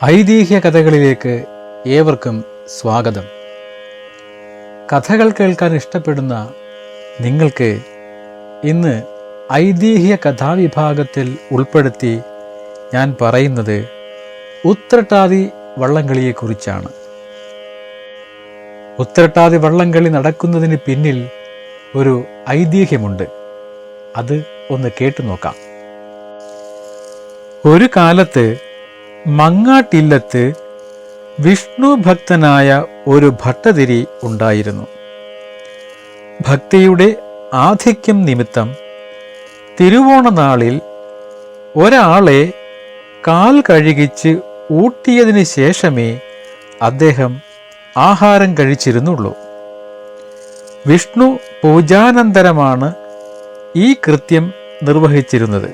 ഐതിഹ്യ കഥകളിലേക്ക് ഏവർക്കും സ്വാഗതം. കഥകൾ കേൾക്കാൻ ഇഷ്ടപ്പെടുന്ന നിങ്ങൾക്ക് ഇന്ന് ഐതിഹ്യ കഥാവിഭാഗത്തിൽ ഉൾപ്പെടുത്തി ഞാൻ പറയുന്നത് ഉത്രട്ടാതി വള്ളംകളിയെക്കുറിച്ചാണ്. ഉത്രട്ടാതി വള്ളംകളി നടക്കുന്നതിന് പിന്നിൽ ഒരു ഐതിഹ്യമുണ്ട്. അത് ഒന്ന് കേട്ടു നോക്കാം. ഒരു കാലത്ത് മങ്ങാട്ടില്ലത്ത് വിഷ്ണു ഭക്തനായ ഒരു ഭട്ടതിരി ഉണ്ടായിരുന്നു. ഭക്തിയുടെ ആധിക്യം നിമിത്തം തിരുവോണനാളിൽ ഒരാളെ കാൽ കഴുകിച്ച് ഊട്ടിയതിന് ശേഷമേ അദ്ദേഹം ആഹാരം കഴിച്ചിരുന്നുള്ളൂ. വിഷ്ണു പൂജാനന്തരമാണ് ഈ കൃത്യം നിർവഹിച്ചിരുന്നത്.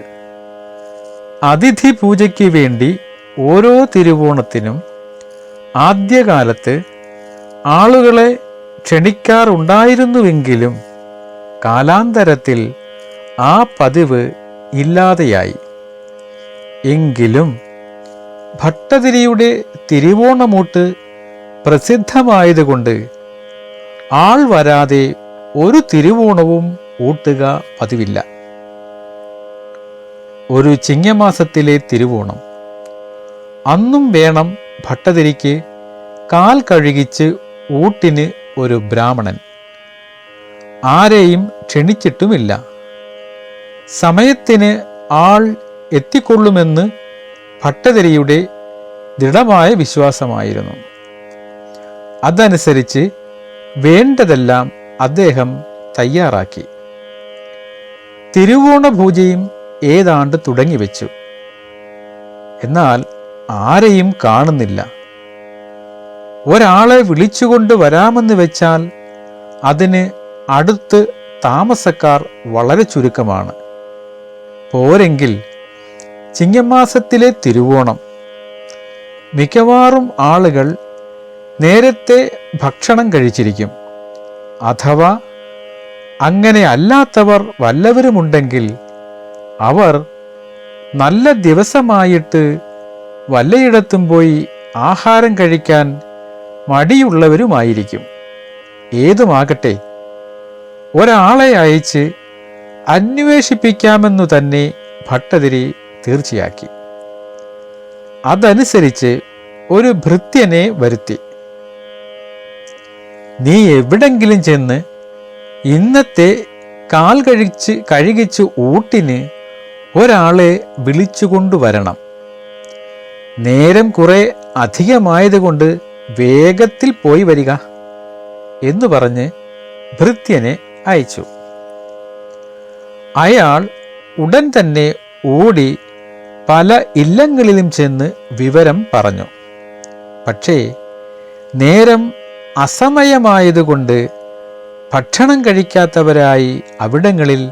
അതിഥി പൂജയ്ക്ക് വേണ്ടി ഓരോ തിരുവോണത്തിനും ആദ്യകാലത്ത് ആളുകളെ ക്ഷണിക്കാറുണ്ടായിരുന്നുവെങ്കിലും കാലാന്തരത്തിൽ ആ പതിവ് ഇല്ലാതെയായി. എങ്കിലും ഭട്ടതിരിയുടെ തിരുവോണമൂട്ട് പ്രസിദ്ധമായതുകൊണ്ട് ആൾ വരാതെ ഒരു തിരുവോണവും ഊട്ടുക പതിവില്ല. ഒരു ചിങ്ങമാസത്തിലെ തിരുവോണം. അന്നും വേണം ഭട്ടതിരിക്ക് കാൽ കഴുകിച്ച് ഊട്ടിന് ഒരു ബ്രാഹ്മണൻ. ആരെയും ക്ഷണിച്ചിട്ടുമില്ല. സമയത്തിന് ആൾ എത്തിക്കൊള്ളുമെന്ന് ഭട്ടതിരിയുടെ ദൃഢമായ വിശ്വാസമായിരുന്നു. അതനുസരിച്ച് വേണ്ടതെല്ലാം അദ്ദേഹം തയ്യാറാക്കി. തിരുവോണ പൂജയും ഏതാണ്ട് തുടങ്ങിവെച്ചു. എന്നാൽ ആരെയും കാണുന്നില്ല. ഒരാളെ വിളിച്ചുകൊണ്ട് വരാമെന്ന് വെച്ചാൽ അതിന് അടുത്ത് താമസക്കാർ വളരെ ചുരുക്കമാണ്. പോരെങ്കിൽ ചിങ്ങമാസത്തിലെ തിരുവോണം. മിക്കവാറും ആളുകൾ നേരത്തെ ഭക്ഷണം കഴിച്ചിരിക്കും. അഥവാ അങ്ങനെ അല്ലാത്തവർ വല്ലവരുമുണ്ടെങ്കിൽ അവർ നല്ല ദിവസമായിട്ട് വല്ലയിടത്തും പോയി ആഹാരം കഴിക്കാൻ മടിയുള്ളവരുമായിരിക്കും. ഏതുമാകട്ടെ, ഒരാളെ അയച്ച് അന്വേഷിപ്പിക്കാമെന്നു തന്നെ ഭട്ടതിരി തീർച്ചയാക്കി. അതനുസരിച്ച് ഒരു ഭൃത്യനെ വരുത്തി. നീ എവിടെങ്കിലും ചെന്ന് ഇന്നത്തെ കാൽ കഴുകിച്ച് ഊട്ടിന് ഒരാളെ വിളിച്ചുകൊണ്ടുവരണം. നേരം കുറെ അധികമായതുകൊണ്ട് വേഗത്തിൽ പോയി വരിക എന്ന് പറഞ്ഞ് ഭൃത്യനെ അയച്ചു. അയാൾ ഉടൻ തന്നെ ഓടി പല ഇല്ലങ്ങളിലും ചെന്ന് വിവരം പറഞ്ഞു. പക്ഷേ നേരം അസമയമായതുകൊണ്ട് ഭക്ഷണം കഴിക്കാത്തവരായി അവിടങ്ങളിൽ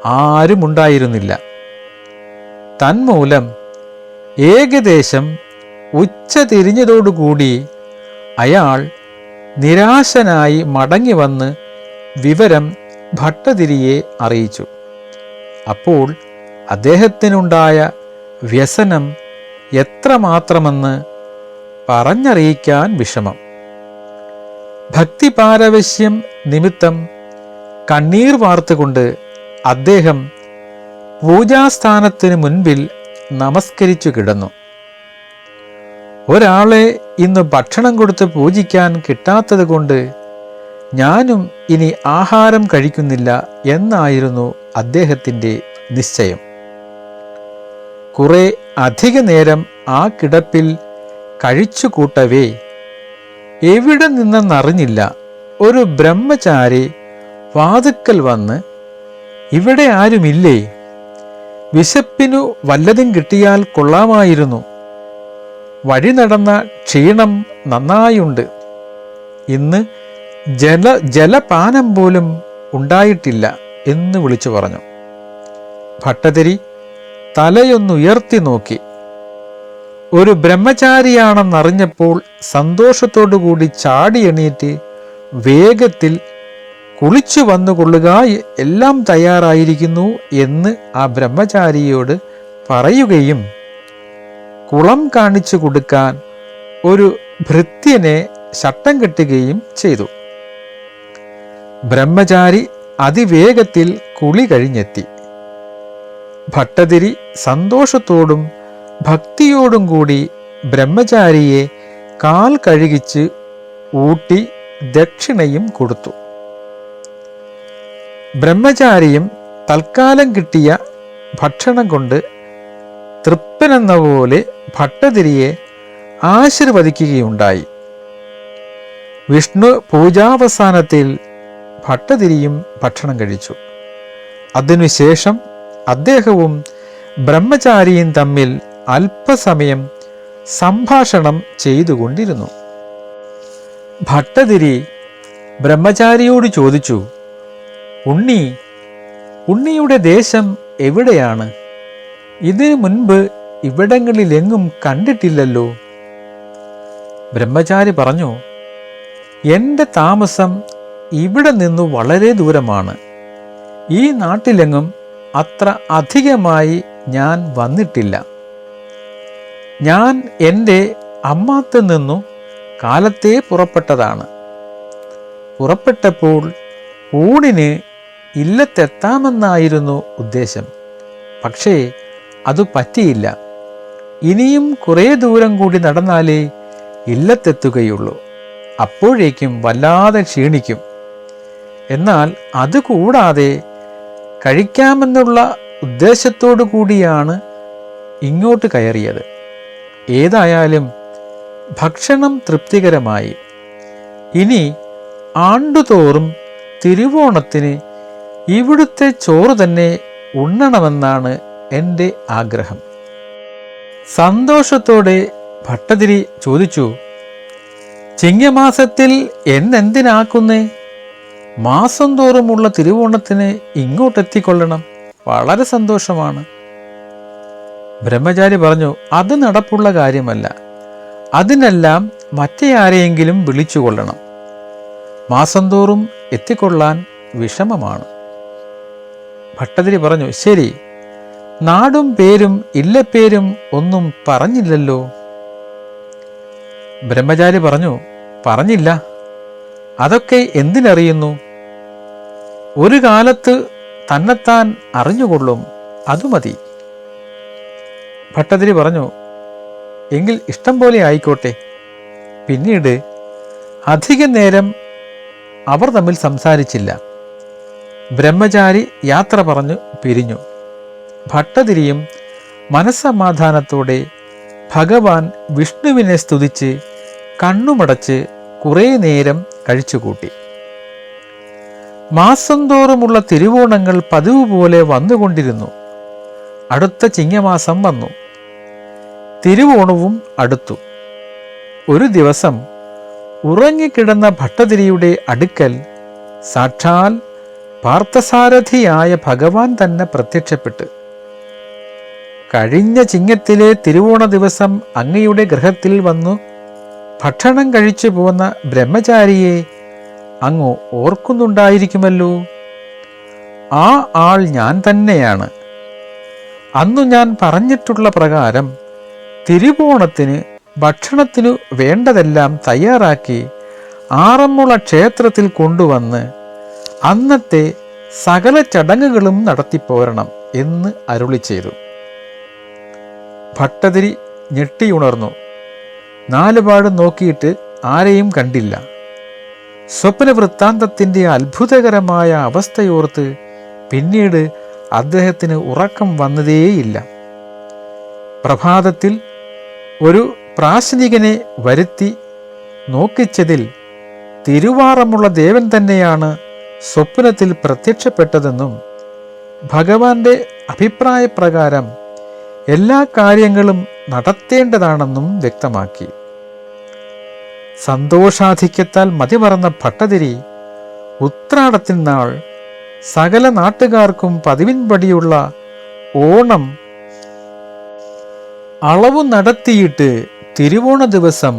ആരുമുണ്ടായിരുന്നില്ല. തന്മൂലം ഏകദേശം ഉച്ച തിരിഞ്ഞതോടുകൂടി അയാൾ നിരാശനായി മടങ്ങി വന്ന് വിവരം ഭട്ടതിരിയെ അറിയിച്ചു. അപ്പോൾ അദ്ദേഹത്തിനുണ്ടായ വ്യസനം എത്രമാത്രമെന്ന് പറഞ്ഞറിയിക്കാൻ വിഷമം. ഭക്തിപാരവശ്യം നിമിത്തം കണ്ണീർ വാർത്തുകൊണ്ട് അദ്ദേഹം പൂജാസ്ഥാനത്തിന് മുൻപിൽ നമസ്കരിച്ചു കിടന്നു. ഒരാളെ ഇന്ന് ഭക്ഷണം കൊടുത്ത് പൂജിക്കാൻ കിട്ടാത്തത് കൊണ്ട് ഞാനും ഇനി ആഹാരം കഴിക്കുന്നില്ല എന്നായിരുന്നു അദ്ദേഹത്തിൻ്റെ നിശ്ചയം. കുറെ അധിക നേരം ആ കിടപ്പിൽ കഴിച്ചു കൂട്ടവേ എവിടെ നിന്നെന്നറിഞ്ഞില്ല ഒരു ബ്രഹ്മചാരി വാതുക്കൽ വന്ന്, ഇവിടെ ആരുമില്ലേ? വിശപ്പിനു വല്ലതും കിട്ടിയാൽ കൊള്ളാമായിരുന്നു. വഴി നടന്ന ക്ഷീണം നന്നായുണ്ട്. ഇന്ന് ജലപാനം പോലും ഉണ്ടായിട്ടില്ല എന്ന് വിളിച്ചു പറഞ്ഞു. ഭട്ടതിരി തലയൊന്നുയർത്തി നോക്കി. ഒരു ബ്രഹ്മചാരിയാണെന്നറിഞ്ഞപ്പോൾ സന്തോഷത്തോടുകൂടി ചാടി എണീറ്റ് വേഗത്തിൽ കുളിച്ചു വന്നുകൊള്ളുക, എല്ലാം തയ്യാറായിരിക്കുന്നു എന്ന് ആ ബ്രഹ്മചാരിയോട് പറയുകയും കുളം കാണിച്ചു കൊടുക്കാൻ ഒരു ഭൃത്യനെ ശട്ടം കെട്ടുകയും ചെയ്തു. ബ്രഹ്മചാരി അതിവേഗത്തിൽ കുളി കഴിഞ്ഞെത്തി. ഭട്ടതിരി സന്തോഷത്തോടും ഭക്തിയോടും കൂടി ബ്രഹ്മചാരിയെ കാൽ കഴുകിച്ച് ഊട്ടി ദക്ഷിണയും കൊടുത്തു. ബ്രഹ്മചാരിയും തൽക്കാലം കിട്ടിയ ഭക്ഷണം കൊണ്ട് തൃപ്തനെന്ന പോലെ ഭട്ടതിരിയെ ആശീർവദിക്കുകയുണ്ടായി. വിഷ്ണു പൂജാവസാനത്തിൽ ഭട്ടതിരിയും ഭക്ഷണം കഴിച്ചു. അതിനുശേഷം അദ്ദേഹവും ബ്രഹ്മചാരിയും തമ്മിൽ അല്പസമയം സംഭാഷണം ചെയ്തുകൊണ്ടിരുന്നു. ഭട്ടതിരി ബ്രഹ്മചാരിയോട് ചോദിച്ചു, ഉണ്ണിയുടെ ദേശം എവിടെയാണ്? ഇതിനു മുൻപ് ഇവിടങ്ങളിലെങ്ങും കണ്ടിട്ടില്ലല്ലോ. ബ്രഹ്മചാരി പറഞ്ഞു, എൻ്റെ താമസം ഇവിടെ നിന്നു വളരെ ദൂരമാണ്. ഈ നാട്ടിലെങ്ങും അത്ര അധികമായി ഞാൻ വന്നിട്ടില്ല. ഞാൻ എൻ്റെ അമ്മാത്ത് നിന്നു കാലത്തെ പുറപ്പെട്ടതാണ്. പുറപ്പെട്ടപ്പോൾ ഊണിന് ഇല്ലത്തെത്താമെന്നായിരുന്നു ഉദ്ദേശം. പക്ഷേ അത് പറ്റിയില്ല. ഇനിയും കുറേ ദൂരം കൂടി നടന്നാലേ ഇല്ലത്തെത്തുകയുള്ളൂ. അപ്പോഴേക്കും വല്ലാതെ ക്ഷീണിക്കും. എന്നാൽ അതുകൂടാതെ കഴിക്കാമെന്നുള്ള ഉദ്ദേശത്തോടു കൂടിയാണ് ഇങ്ങോട്ട് കയറിയത്. ഏതായാലും ഭക്ഷണം തൃപ്തികരമായി. ഇനി ആണ്ടുതോറും തിരുവോണത്തിന് ഇവിടുത്തെ ചോറ് തന്നെ ഉണ്ണണമെന്നാണ് എൻ്റെ ആഗ്രഹം. സന്തോഷത്തോടെ ഭട്ടതിരി ചോദിച്ചു, ചിങ്ങമാസത്തിൽ എന്നെന്തിനാക്കുന്നേ? മാസം തോറുമുള്ള തിരുവോണത്തിന് ഇങ്ങോട്ടെത്തിക്കൊള്ളണം. വളരെ സന്തോഷമാണ്. ബ്രഹ്മചാരി പറഞ്ഞു, അത് നടപ്പുള്ള കാര്യമല്ല. അതിനെല്ലാം മറ്റേ ആരെയെങ്കിലും വിളിച്ചുകൊള്ളണം. മാസം തോറും എത്തിക്കൊള്ളാൻ വിഷമമാണ്. ഭട്ടതിരി പറഞ്ഞു, ശരി, നാടും പേരും ഇല്ലപ്പേരും ഒന്നും പറഞ്ഞില്ലല്ലോ. ബ്രഹ്മചാരി പറഞ്ഞു, പറഞ്ഞില്ല. അതൊക്കെ എന്തിനറിയുന്നു? ഒരു കാലത്ത് തന്നെത്താൻ അറിഞ്ഞുകൊള്ളും, അതു മതി. ഭട്ടതിരി പറഞ്ഞു, എങ്കിൽ ഇഷ്ടം പോലെ ആയിക്കോട്ടെ. പിന്നീട് അധിക നേരം അവർ തമ്മിൽ സംസാരിച്ചില്ല. ബ്രഹ്മചാരി യാത്ര പറഞ്ഞു പിരിഞ്ഞു. ഭട്ടതിരിയും മനസ്സമാധാനത്തോടെ ഭഗവാൻ വിഷ്ണുവിനെ സ്തുതിച്ച് കണ്ണുമടച്ച് കുറേ നേരം കഴിച്ചുകൂട്ടി. മാസം തോറുമുള്ള തിരുവോണങ്ങൾ പതിവ് പോലെ വന്നുകൊണ്ടിരുന്നു. അടുത്ത ചിങ്ങമാസം വന്നു. തിരുവോണവും അടുത്തു. ഒരു ദിവസം ഉറങ്ങിക്കിടന്ന ഭട്ടതിരിയുടെ അടുക്കൽ സാക്ഷാൽ പാർത്ഥസാരഥിയായ ഭഗവാൻ തന്നെ പ്രത്യക്ഷപ്പെട്ട്, കഴിഞ്ഞ ചിങ്ങത്തിലെ തിരുവോണ ദിവസം അങ്ങയുടെ ഗൃഹത്തിൽ വന്നു ഭക്ഷണം കഴിച്ചു പോന്ന ബ്രഹ്മചാരിയെ അങ്ങ് ഓർക്കുന്നുണ്ടായിരിക്കുമല്ലോ. ആ ആൾ ഞാൻ തന്നെയാണ്. അന്നു ഞാൻ പറഞ്ഞിട്ടുള്ള പ്രകാരം തിരുവോണത്തിന് ഭക്ഷണത്തിനു വേണ്ടതെല്ലാം തയ്യാറാക്കി ആറന്മുള ക്ഷേത്രത്തിൽ കൊണ്ടുവന്ന് അന്നത്തെ സകല ചടങ്ങുകളും നടത്തിപ്പോരണം എന്ന് അരുളി ചെയ്തു. ഭട്ടതിരി ഞെട്ടിയുണർന്നു. നാലുപാട് നോക്കിയിട്ട് ആരെയും കണ്ടില്ല. സ്വപ്ന വൃത്താന്തത്തിൻ്റെ അത്ഭുതകരമായ അവസ്ഥയോർത്ത് പിന്നീട് അദ്ദേഹത്തിന് ഉറക്കം വന്നതേയില്ല. പ്രഭാതത്തിൽ ഒരു പ്രാശനികനെ വരുത്തി നോക്കിച്ചതിൽ തിരുവാറമുള്ള ദേവൻ തന്നെയാണ് സ്വപ്നത്തിൽ പ്രത്യക്ഷപ്പെട്ടതെന്നും ഭഗവാന്റെ അഭിപ്രായപ്രകാരം എല്ലാ കാര്യങ്ങളും നടത്തേണ്ടതാണെന്നും വ്യക്തമാക്കി. സന്തോഷാധിക്യത്താൽ മതിമറന്ന ഭട്ടതിരി ഉത്രാടത്തിൻ നാൾ സകല നാട്ടുകാർക്കും പതിവിൻപടിയുള്ള ഓണം അളവു നടത്തിയിട്ട് തിരുവോണ ദിവസം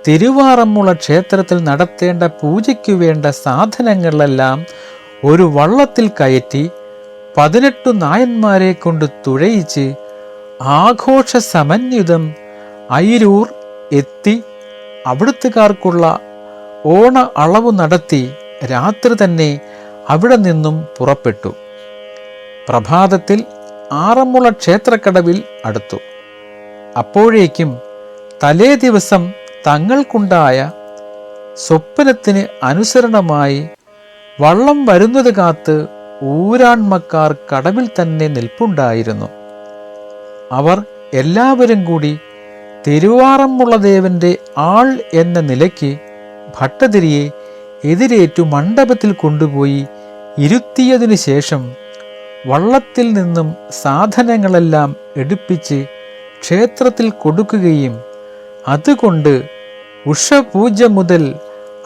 തിരുവാറന്മുള ക്ഷേത്രത്തിൽ നടത്തേണ്ട പൂജയ്ക്കു വേണ്ട സാധനങ്ങളെല്ലാം ഒരു വള്ളത്തിൽ കയറ്റി 18 നായന്മാരെ കൊണ്ട് തുഴയിച്ച് ആഘോഷ സമന്വിതം അയിരൂർ എത്തി അവിടുത്തുകാർക്കുള്ള ഓണ അളവു നടത്തി രാത്രി തന്നെ അവിടെ നിന്നും പുറപ്പെട്ടു. പ്രഭാതത്തിൽ ആറന്മുള ക്ഷേത്രക്കടവിൽ അടുത്തു. അപ്പോഴേക്കും തലേ ദിവസം തങ്ങൾക്കുണ്ടായ സ്വപ്നത്തിന് അനുസരണമായി വള്ളം വരുന്നത് കാത്ത് ഊരാൺമക്കാർ കടവിൽ തന്നെ നിൽപ്പുണ്ടായിരുന്നു. അവർ എല്ലാവരും കൂടി തിരുവാറന്മുള ദേവന്റെ ആൾ എന്ന നിലയ്ക്ക് ഭട്ടതിരിയെ എതിരേറ്റു മണ്ഡപത്തിൽ കൊണ്ടുപോയി ഇരുത്തിയതിനു ശേഷം വള്ളത്തിൽ നിന്നും സാധനങ്ങളെല്ലാം എടുപ്പിച്ച് ക്ഷേത്രത്തിൽ കൊടുക്കുകയും അതുകൊണ്ട് ഉഷപൂജ മുതൽ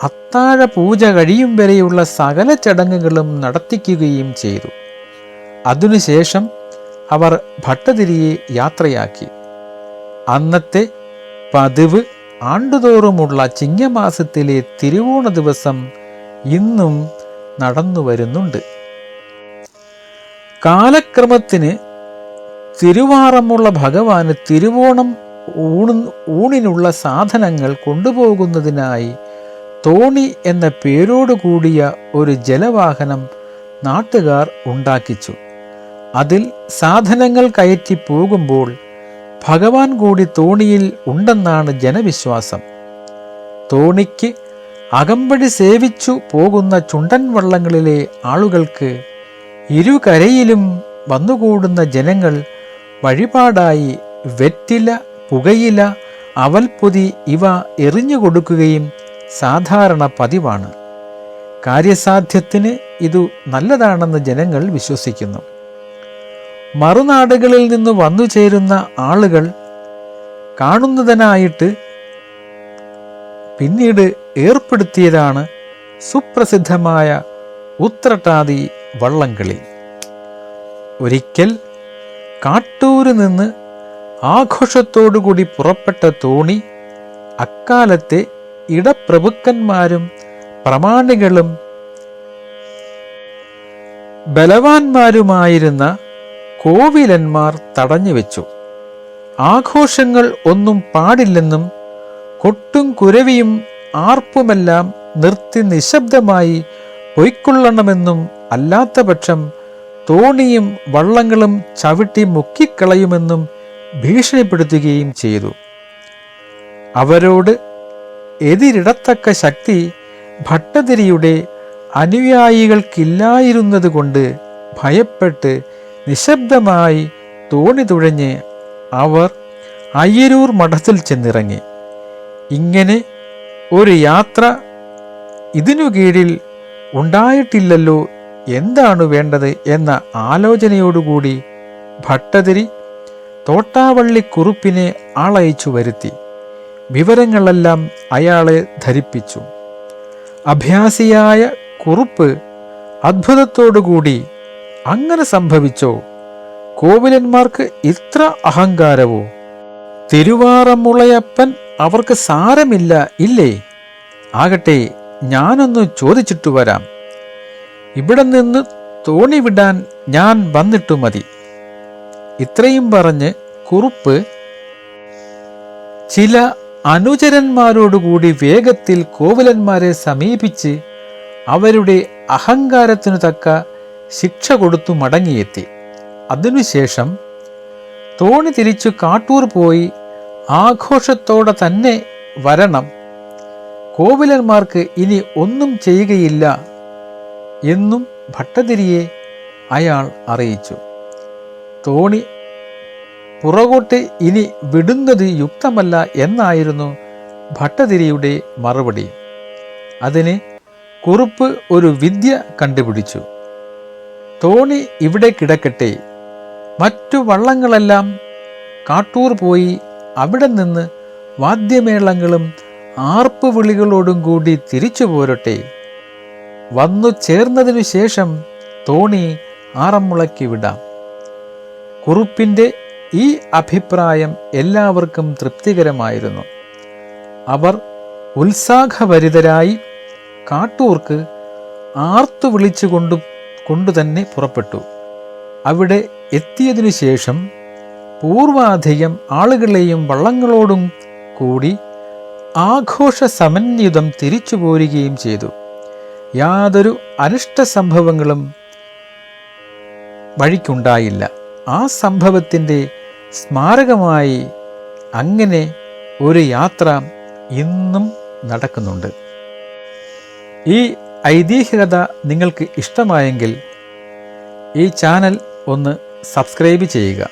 അത്താഴ പൂജ കഴിയും വരെയുള്ള സകല ചടങ്ങുകളും നടത്തിക്കുകയും ചെയ്തു. അതിനുശേഷം അവർ ഭട്ടതിരിയെ യാത്രയാക്കി. അന്നത്തെ പതിവ് ആണ്ടുതോറുമുള്ള ചിങ്ങമാസത്തിലെ തിരുവോണ ദിവസം ഇന്നും നടന്നു വരുന്നുണ്ട്. കാലക്രമത്തിന് തിരുവാറന്മുള ഭഗവാന് തിരുവോണം ഊണിനുള്ള സാധനങ്ങൾ കൊണ്ടുപോകുന്നതിനായി തോണി എന്ന പേരോടുകൂടിയ ഒരു ജലവാഹനം നാട്ടുകാർ ഉണ്ടാക്കിച്ചു. അതിൽ സാധനങ്ങൾ കയറ്റി പോകുമ്പോൾ ഭഗവാൻ കൂടി തോണിയിൽ ഉണ്ടെന്നാണ് ജനവിശ്വാസം. തോണിക്ക് അകമ്പടി സേവിച്ചു പോകുന്ന ചുണ്ടൻ വള്ളങ്ങളിലെ ആളുകൾക്ക് ഇരുകരയിലും വന്നുകൂടുന്ന ജനങ്ങൾ വഴിപാടായി വെറ്റില, പുകയില, അവൽപ്പൊതി ഇവ എറിഞ്ഞുകൊടുക്കുകയും സാധാരണ പതിവാണ്. കാര്യസാധ്യത്തിന് ഇതു നല്ലതാണെന്ന് ജനങ്ങൾ വിശ്വസിക്കുന്നു. മറുനാടുകളിൽ നിന്ന് വന്നു ചേരുന്ന ആളുകൾ കാണുന്നതിനായിട്ട് പിന്നീട് ഏർപ്പെടുത്തിയതാണ് സുപ്രസിദ്ധമായ ഉത്രട്ടാതി വള്ളംകളി. ഒരിക്കൽ കാട്ടൂര് നിന്ന് ആഘോഷത്തോടുകൂടി പുറപ്പെട്ട തോണി അക്കാലത്തെ ഇടപ്രഭുക്കന്മാരും പ്രമാണികളും ബലവാന്മാരുമായിരുന്ന കോവിലന്മാർ തടഞ്ഞുവെച്ചു. ആഘോഷങ്ങൾ ഒന്നും പാടില്ലെന്നും കൊട്ടും കുരവിയും ആർപ്പുമെല്ലാം നിർത്തി നിശബ്ദമായി പൊയ്ക്കൊള്ളണമെന്നും അല്ലാത്ത പക്ഷം തോണിയും വള്ളങ്ങളും ചവിട്ടി മുക്കിക്കളയുമെന്നും ഭീഷണിപ്പെടുത്തുകയും ചെയ്തു. അവരോട് എതിരിടത്തക്ക ശക്തി ഭട്ടതിരിയുടെ അനുയായികൾക്കില്ലായിരുന്നതുകൊണ്ട് ഭയപ്പെട്ട് നിശബ്ദമായി തോണി തുഴഞ്ഞ് അവർ അയ്യരൂർ മഠത്തിൽ ചെന്നിറങ്ങി. ഇങ്ങനെ ഒരു യാത്ര ഇതിനു കീഴിൽ ഉണ്ടായിട്ടില്ലല്ലോ, എന്താണ് വേണ്ടത് എന്ന ആലോചനയോടുകൂടി ഭട്ടതിരി തോട്ടാവള്ളി കുറുപ്പിനെ ആളയച്ചു വരുത്തി. വിവരങ്ങളെല്ലാം അയാളെ ധരിപ്പിച്ചു. അഭ്യാസിയായ കുറുപ്പ് അത്ഭുതത്തോടുകൂടി അങ്ങനെ സംഭവിച്ചോ? കോവിലന്മാർക്ക് ഇത്ര അഹങ്കാരവോ? തിരുവാറന്മുളയപ്പൻ അവർക്ക് സാരമില്ല ഇല്ലേ? ആകട്ടെ, ഞാനൊന്ന് ചോദിച്ചിട്ടു വരാം. ഇവിടെ നിന്ന് തോണി വിടാൻ ഞാൻ വന്നിട്ടു മതി. ഇത്രയും പറഞ്ഞ് കുറുപ്പ് ചില അനുചരന്മാരോടുകൂടി വേഗത്തിൽ കോവിലന്മാരെ സമീപിച്ച് അവരുടെ അഹങ്കാരത്തിനു തക്ക ശിക്ഷ കൊടുത്തു മടങ്ങിയെത്തി. അതിനുശേഷം തോണി തിരിച്ചു കാട്ടൂർ പോയി ആഘോഷത്തോടെ തന്നെ വരണം, കോവിലന്മാർക്ക് ഇനി ഒന്നും ചെയ്യുകയില്ല എന്നും ഭട്ടതിരിയെ അയാൾ അറിയിച്ചു. തോണി പുറകോട്ട് ഇനി വിടുന്നത് യുക്തമല്ല എന്നായിരുന്നു ഭട്ടതിരിയുടെ മറുപടി. അതിന് കുറുപ്പ് ഒരു വിദ്യ കണ്ടുപിടിച്ചു. തോണി ഇവിടെ കിടക്കട്ടെ, മറ്റു വള്ളങ്ങളെല്ലാം കാട്ടൂർ പോയി അവിടെ നിന്ന് വാദ്യമേളങ്ങളും ആർപ്പുവിളികളോടും കൂടി തിരിച്ചു പോരട്ടെ. വന്നു ചേർന്നതിനു ശേഷം തോണി ആറന്മുളയ്ക്ക് വിടാം. കുറുപ്പിൻ്റെ ഈ അഭിപ്രായം എല്ലാവർക്കും തൃപ്തികരമായിരുന്നു. അവർ ഉത്സാഹഭരിതരായി കാട്ടൂർക്ക് ആർത്തു വിളിച്ചു കൊണ്ടു തന്നെ പുറപ്പെട്ടു. അവിടെ എത്തിയതിനു ശേഷം പൂർവാധികം ആളുകളെയും വള്ളങ്ങളോടും കൂടി ആഘോഷ സമന്വിതം തിരിച്ചു പോരുകയും ചെയ്തു. യാതൊരു അനിഷ്ട സംഭവങ്ങളും വഴിക്കുണ്ടായില്ല. ആ സംഭവത്തിൻ്റെ സ്മാരകമായി അങ്ങനെ ഒരു യാത്ര ഇന്നും നടക്കുന്നുണ്ട്. ഈ ഐതിഹ്യകഥ നിങ്ങൾക്ക് ഇഷ്ടമായെങ്കിൽ ഈ ചാനൽ ഒന്ന് സബ്സ്ക്രൈബ് ചെയ്യുക.